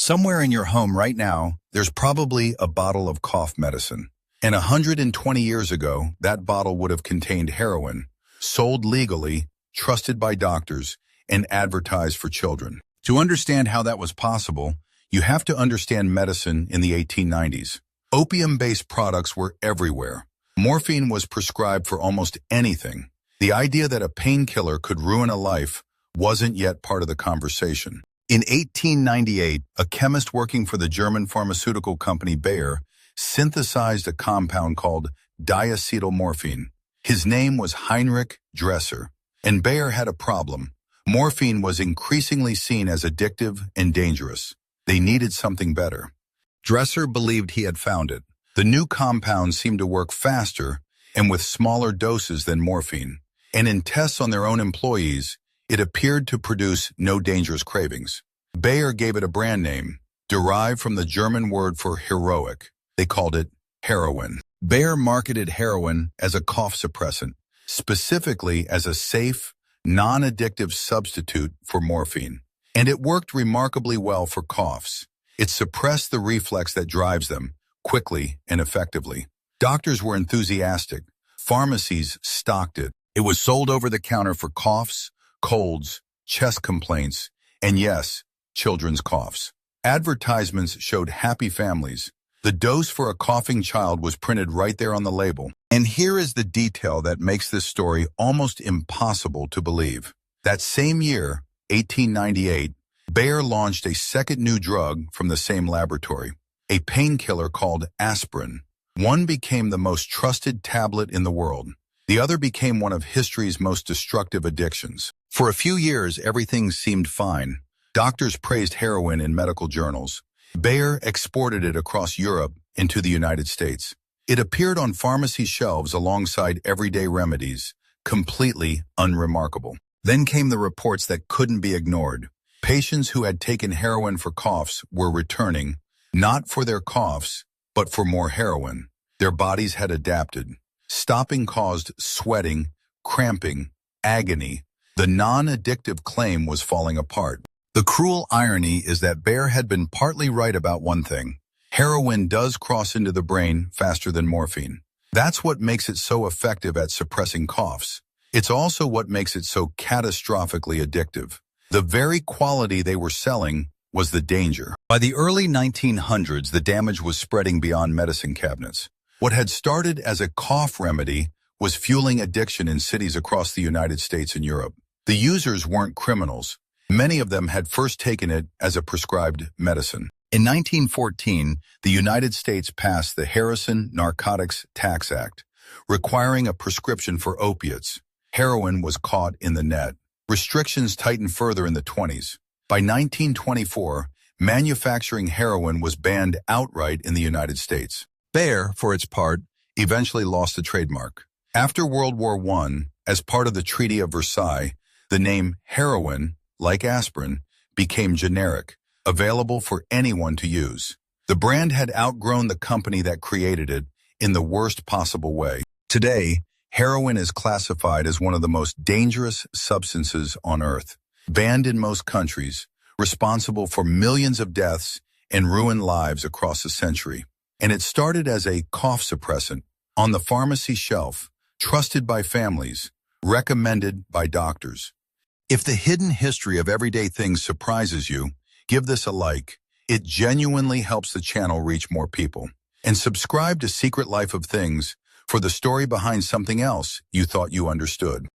Somewhere in your home right now, there's probably a bottle of cough medicine. And 120 years ago, that bottle would have contained heroin, sold legally, trusted by doctors, and advertised for children. To understand how that was possible, you have to understand medicine in the 1890s. Opium-based products were everywhere. Morphine was prescribed for almost anything. The idea that a painkiller could ruin a life wasn't yet part of the conversation. In 1898, a chemist working for the German pharmaceutical company Bayer synthesized a compound called diacetylmorphine. His name was Heinrich Dresser, and Bayer had a problem. Morphine was increasingly seen as addictive and dangerous. They needed something better. Dresser believed he had found it. The new compound seemed to work faster and with smaller doses than morphine. And in tests on their own employees, it appeared to produce no dangerous cravings. Bayer gave it a brand name, derived from the German word for heroic. They called it heroin. Bayer marketed heroin as a cough suppressant, specifically as a safe, non-addictive substitute for morphine. And it worked remarkably well for coughs. It suppressed the reflex that drives them, quickly and effectively. Doctors were enthusiastic. Pharmacies stocked it. It was sold over the counter for coughs, colds, chest complaints, and yes, children's coughs. Advertisements showed happy families. The dose for a coughing child was printed right there on the label. And here is the detail that makes this story almost impossible to believe. That same year, 1898, Bayer launched a second new drug from the same laboratory, a painkiller called aspirin. One became the most trusted tablet in the world. The other became one of history's most destructive addictions. For a few years, everything seemed fine. Doctors praised heroin in medical journals. Bayer exported it across Europe into the United States. It appeared on pharmacy shelves alongside everyday remedies, completely unremarkable. Then came the reports that couldn't be ignored. Patients who had taken heroin for coughs were returning, not for their coughs, but for more heroin. Their bodies had adapted. Stopping caused sweating, cramping, agony. The non-addictive claim was falling apart. The cruel irony is that Bayer had been partly right about one thing. Heroin does cross into the brain faster than morphine. That's what makes it so effective at suppressing coughs. It's also what makes it so catastrophically addictive. The very quality they were selling was the danger. By the early 1900s, the damage was spreading beyond medicine cabinets. What had started as a cough remedy was fueling addiction in cities across the United States and Europe. The users weren't criminals. Many of them had first taken it as a prescribed medicine. In 1914, the United States passed the Heroin Narcotics Tax Act, requiring a prescription for opiates. Heroin was caught in the net. Restrictions tightened further in the 20s. By 1924, manufacturing heroin was banned outright in the United States. Bayer, for its part, eventually lost the trademark. After World War I, as part of the Treaty of Versailles, the name heroin, like aspirin, became generic, available for anyone to use. The brand had outgrown the company that created it in the worst possible way. Today, heroin is classified as one of the most dangerous substances on Earth, banned in most countries, responsible for millions of deaths and ruined lives across a century. And it started as a cough suppressant on the pharmacy shelf, trusted by families, recommended by doctors. If the hidden history of everyday things surprises you, give this a like. It genuinely helps the channel reach more people. And subscribe to Secret Life of Things for the story behind something else you thought you understood.